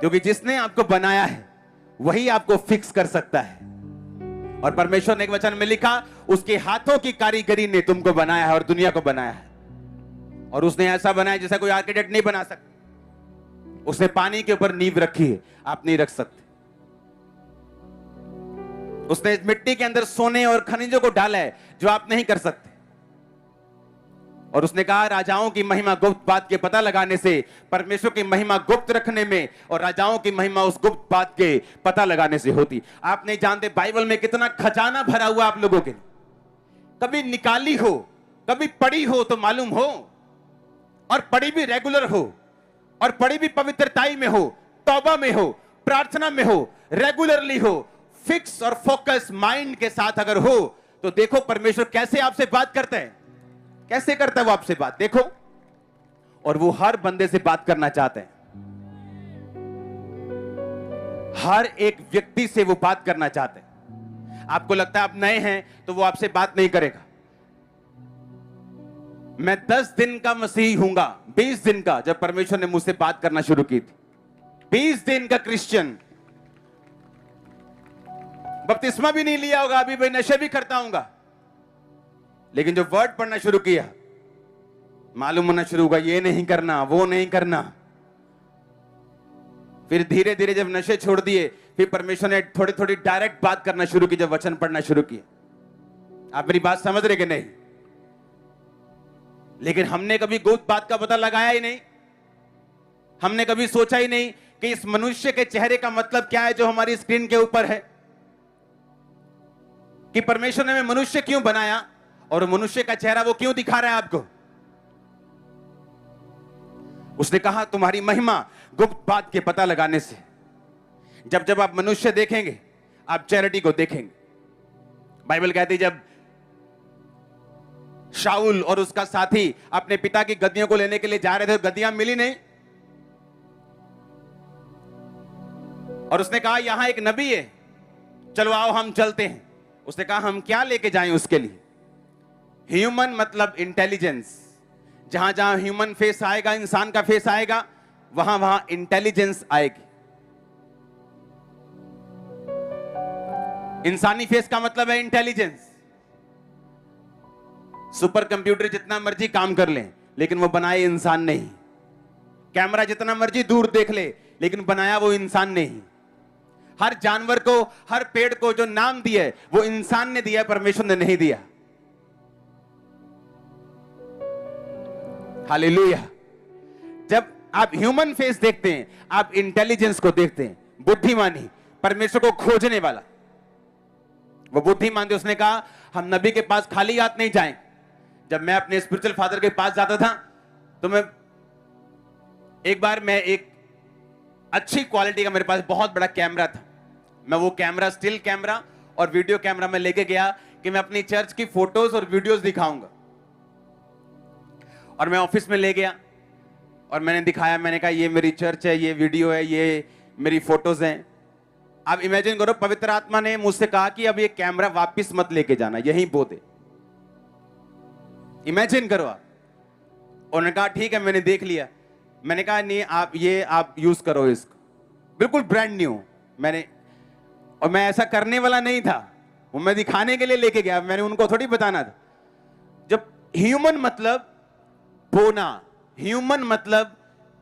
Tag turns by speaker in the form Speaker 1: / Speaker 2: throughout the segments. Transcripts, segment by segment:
Speaker 1: क्योंकि जिसने आपको बनाया है वही आपको फिक्स कर सकता है। और परमेश्वर ने एक वचन में लिखा, उसके हाथों की कारीगरी ने तुमको बनाया है और दुनिया को बनाया है। और उसने ऐसा बनाया जैसा कोई आर्किटेक्ट नहीं बना सकता। उसने पानी के ऊपर नींव रखी है, आप नहीं रख सकते। उसने मिट्टी के अंदर सोने और खनिजों को डाला है जो आप नहीं कर सकते। और उसने कहा, राजाओं की महिमा गुप्त बात के पता लगाने से, परमेश्वर की महिमा गुप्त रखने में, और राजाओं की महिमा उस गुप्त बात के पता लगाने से होती। आप नहीं जानते बाइबल में कितना खजाना भरा हुआ आप लोगों के लिए। कभी निकाली हो, कभी पढ़ी हो तो मालूम हो, और पढ़ी भी रेगुलर हो, और पढ़ी भी पवित्रताई में हो, तौबा में हो, प्रार्थना में हो, रेगुलरली हो, फिक्स और फोकस माइंड के साथ अगर हो, तो देखो परमेश्वर कैसे आपसे बात करते हैं। कैसे करता है वो आपसे बात, देखो। और वो हर बंदे से बात करना चाहते हैं। हर एक व्यक्ति से वो बात करना चाहते हैं। आपको लगता है आप नए हैं तो वो आपसे बात नहीं करेगा। मैं 10 दिन का मसीही हूंगा, 20 दिन का, जब परमेश्वर ने मुझसे बात करना शुरू की थी। 20 दिन का क्रिश्चियन, बपतिस्मा भी नहीं लिया होगा, अभी मैं नशे भी करता हूंगा, लेकिन जो वर्ड पढ़ना शुरू किया, मालूम होना शुरू हुआ ये नहीं करना, वो नहीं करना। फिर धीरे धीरे जब नशे छोड़ दिए, फिर परमेश्वर ने थोड़ी थोड़ी डायरेक्ट बात करना शुरू की, जब वचन पढ़ना शुरू किया। आप मेरी बात समझ रहे कि नहीं? लेकिन हमने कभी गुप्त बात का पता लगाया ही नहीं। हमने कभी सोचा ही नहीं कि इस मनुष्य के चेहरे का मतलब क्या है जो हमारी स्क्रीन के ऊपर है, कि परमेश्वर ने मनुष्य क्यों बनाया और मनुष्य का चेहरा वो क्यों दिखा रहा है आपको। उसने कहा, तुम्हारी महिमा गुप्त बात के पता लगाने से। जब जब आप मनुष्य देखेंगे, आप चैरिटी को देखेंगे। बाइबल कहती है, जब शाऊल और उसका साथी अपने पिता की गद्दियों को लेने के लिए जा रहे थे, गद्दियां मिली नहीं, और उसने कहा, यहां एक नबी है, चलो आओ हम चलते हैं। उसने कहा, हम क्या लेके जाएं उसके लिए? ह्यूमन मतलब इंटेलिजेंस। जहां जहां ह्यूमन फेस आएगा, इंसान का फेस आएगा, वहां वहां इंटेलिजेंस आएगी। इंसानी फेस का मतलब है इंटेलिजेंस। सुपर कंप्यूटर जितना मर्जी काम कर ले, लेकिन वो बनाए इंसान नहीं। कैमरा जितना मर्जी दूर देख ले, लेकिन बनाया वो इंसान नहीं। हर जानवर को, हर पेड़ को जो नाम दिया है, वो इंसान ने दिया है, परमेश्वर ने नहीं दिया। हालेलुया। जब आप ह्यूमन फेस देखते हैं, आप इंटेलिजेंस को देखते हैं, बुद्धिमानी, परमेश्वर को खोजने वाला। वो बुद्धिमान थे। उसने कहा, हम नबी के पास खाली हाथ नहीं जाएं। जब मैं अपने स्पिरिचुअल फादर के पास जाता था, तो मैं एक अच्छी क्वालिटी का, मेरे पास बहुत बड़ा कैमरा था। मैं वो कैमरा, स्टिल कैमरा और वीडियो कैमरा में लेके गया कि मैं अपनी चर्च की फोटोज और वीडियोस दिखाऊंगा। और मैं ऑफिस में ले गया और मैंने दिखाया। मैंने कहा, ये मेरी चर्च है, ये वीडियो है, ये मेरी फोटोज हैं। अब इमेजिन करो, पवित्र आत्मा ने मुझसे कहा कि अब ये कैमरा वापस मत लेके जाना, यहीं बो दे। इमेजिन करो आप। उन्होंने कहा, ठीक है, मैंने देख लिया। मैंने कहा, नहीं, आप यूज करो इसको, बिल्कुल ब्रांड न्यू। और मैं ऐसा करने वाला नहीं था, वो मैं दिखाने के लिए लेके गया, मैंने उनको थोड़ी बताना था। जब ह्यूमन मतलब बोना, ह्यूमन मतलब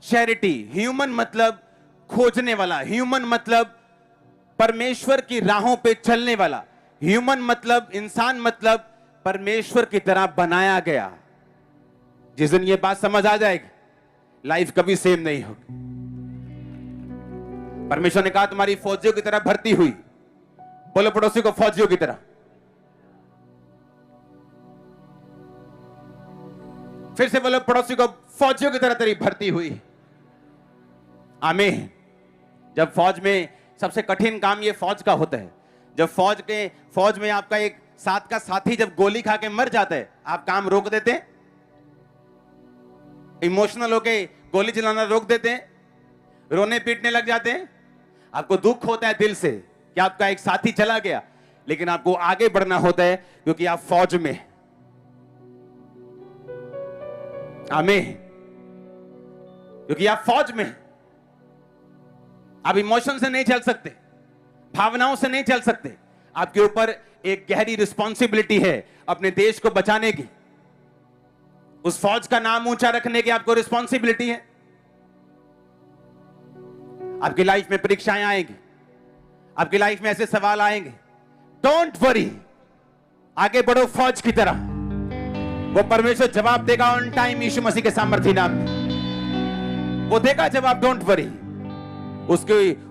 Speaker 1: चैरिटी, ह्यूमन मतलब खोजने वाला, ह्यूमन मतलब परमेश्वर की राहों पे चलने वाला, ह्यूमन मतलब, इंसान मतलब परमेश्वर की तरह बनाया गया। जिस दिन ये बात समझ आ जाएगी, लाइफ कभी सेम नहीं होगी। परमेश्वर ने कहा, तुम्हारी फौजियों की तरह भर्ती हुई। बोलो पड़ोसी को, फौजियों की तरह। फिर से बोलो पड़ोसी को, फौजियों की तरह तेरी भर्ती हुई। आमीन। जब फौज में सबसे कठिन काम ये फौज का होता है। जब फौज में आपका एक साथ का साथी जब गोली खा के मर जाता है, आप काम रोक देते हैं, इमोशनल होके गोली चलाना रोक देते हैं, रोने पीटने लग जाते हैं। आपको दुख होता है दिल से कि आपका एक साथी चला गया, लेकिन आपको आगे बढ़ना होता है क्योंकि आप फौज में। आमीन। क्योंकि आप फौज में। आप इमोशन से नहीं चल सकते, भावनाओं से नहीं चल सकते। आपके ऊपर एक गहरी रिस्पॉन्सिबिलिटी है अपने देश को बचाने की। उस फौज का नाम ऊंचा रखने की आपको रिस्पॉन्सिबिलिटी है। आपकी लाइफ में परीक्षाएं आएंगी, आपकी लाइफ में ऐसे सवाल आएंगे, डोंट वरी, आगे बढ़ो फौज की तरह। वो परमेश्वर जवाब देगा ऑन टाइम, यीशु मसीह के सामर्थ्य नाम में वो देगा जवाब, डोंट वरी।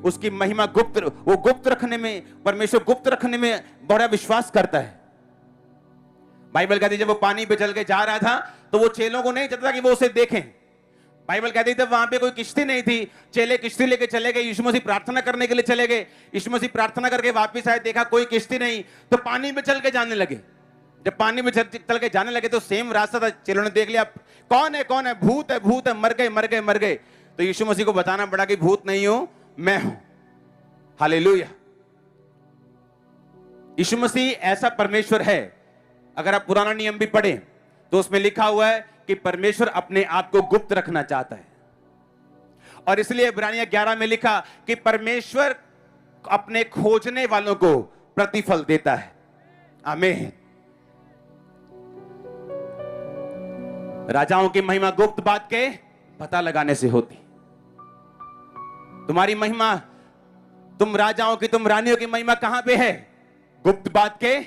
Speaker 1: उसकी महिमा गुप्त, वो गुप्त रखने में, परमेश्वर गुप्त रखने में बड़ा विश्वास करता है। बाइबल कहती है जब वो पानी पे चल के जा रहा था तो वो चेलों को नहीं चाहता कि वो उसे देखें। बाइबल कहती है जब वहां पे कोई किश्ती नहीं थी, चेले किश्ती लेके चले गए, यीशु मसीह प्रार्थना करने के लिए चले गए। यीशु मसीह प्रार्थना करके वापस आए, देखा कोई किश्ती नहीं, तो पानी में चल के जाने लगे। जब पानी में चल के जाने लगे तो सेम रास्ता था, चेलों ने देख लिया कौन है कौन है, भूत है भूत है, मर गए मर गए मर गए। तो यीशु मसीह को बताना पड़ा कि भूत नहीं हूं, मैं हूं। हालेलुया। यीशु मसीह ऐसा परमेश्वर है। अगर आप पुराना नियम भी पढ़ें तो उसमें लिखा हुआ है कि परमेश्वर अपने आप को गुप्त रखना चाहता है, और इसलिए इब्रानियें 11 में लिखा कि परमेश्वर अपने खोजने वालों को प्रतिफल देता है। आमीन। राजाओं की महिमा गुप्त बात के पता लगाने से होती। तुम्हारी महिमा, तुम राजाओं की, तुम रानियों की महिमा कहां पे है? गुप्त बात के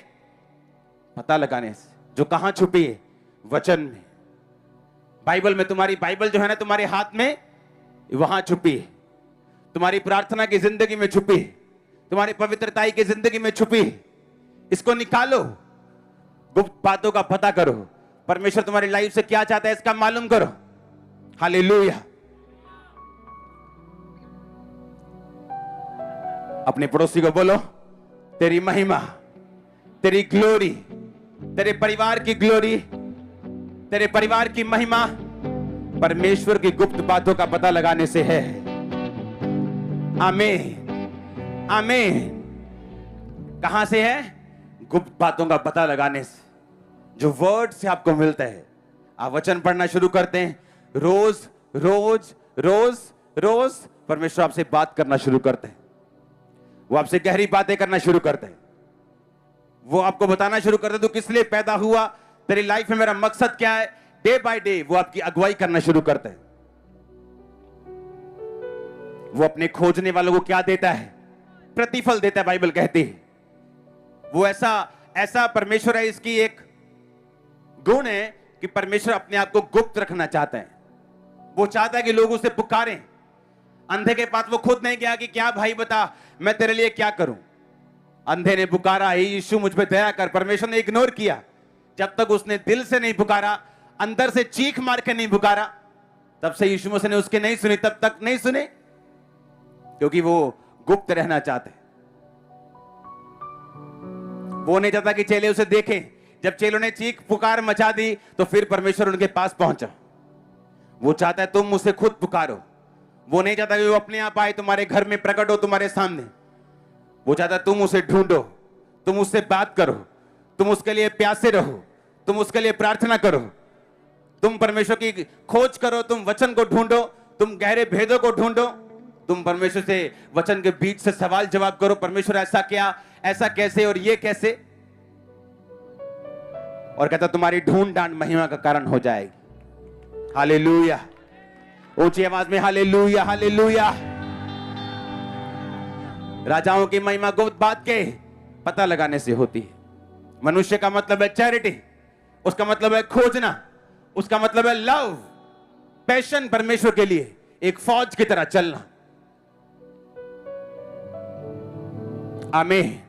Speaker 1: पता लगाने से, जो कहां छुपी है? वचन में, बाइबल में। तुम्हारी बाइबल जो है ना तुम्हारे हाथ में, वहां छुपी है। तुम्हारी प्रार्थना की जिंदगी में छुपी है, तुम्हारी पवित्रता की जिंदगी में छुपी है। इसको निकालो, गुप्त बातों का पता करो। परमेश्वर तुम्हारी लाइफ से क्या चाहता है इसका मालूम करो। हालेलुया। अपने पड़ोसी को बोलो, तेरी महिमा, तेरी ग्लोरी, तेरे परिवार की ग्लोरी, तेरे परिवार की महिमा परमेश्वर की गुप्त बातों का पता लगाने से है। आमीन आमीन। कहां से है? गुप्त बातों का पता लगाने से, जो वर्ड से आपको मिलता है। आप वचन पढ़ना शुरू करते हैं, रोज रोज रोज रोज परमेश्वर आपसे बात करना शुरू करते हैं। वो आपसे गहरी बातें करना शुरू करते हैं। वो आपको बताना शुरू करते हैं तू किस लिए पैदा हुआ, तेरी लाइफ में मेरा मकसद क्या है। डे बाय डे वो आपकी अगुवाई करना शुरू करते हैं। वो अपने खोजने वालों को क्या देता है? प्रतिफल देता है। बाइबल कहती है वो ऐसा परमेश्वर है। इसकी एक गुण है कि परमेश्वर अपने आप को गुप्त रखना चाहता है। वो चाहता है कि लोग उसे पुकारें। अंधे के पास वो खुद नहीं गया कि क्या भाई बता मैं तेरे लिए क्या करूं। अंधे ने पुकारा, यीशु मुझ पे दया कर। परमेश्वर ने इग्नोर किया। जब तक उसने दिल से नहीं पुकारा, अंदर से चीख मार के नहीं पुकारा, तब से यीशु मसीह ने उसके नहीं सुनी। तब तक नहीं सुने क्योंकि वो गुप्त रहना चाहते। वो नहीं चाहता कि चेले उसे देखें। जब चेलों ने चीख पुकार मचा दी तो फिर परमेश्वर उनके पास पहुंचा। वो चाहता है तुम उसे खुद पुकारो। वो नहीं चाहता कि वो अपने आप आए तुम्हारे घर में प्रकट हो तुम्हारे सामने। वो चाहता है तुम उसे ढूंढो, तुम उससे बात करो, तुम उसके लिए प्यासे रहो, तुम उसके लिए प्रार्थना करो, तुम परमेश्वर की खोज करो, तुम वचन को ढूंढो, तुम गहरे भेदों को ढूंढो, तुम परमेश्वर से वचन के बीच से सवाल जवाब करो। परमेश्वर ऐसा क्या, ऐसा कैसे और ये कैसे? और कहता तुम्हारी ढूंढ डांड महिमा का कारण हो जाएगी। हालेलुया। ऊंची आवाज में हालेलुया हालेलुया। राजाओं की महिमा गुप्त बात के पता लगाने से होती है। मनुष्य का मतलब है चैरिटी, उसका मतलब है खोजना, उसका मतलब है लव, पैशन परमेश्वर के लिए, एक फौज की तरह चलना। आमीन।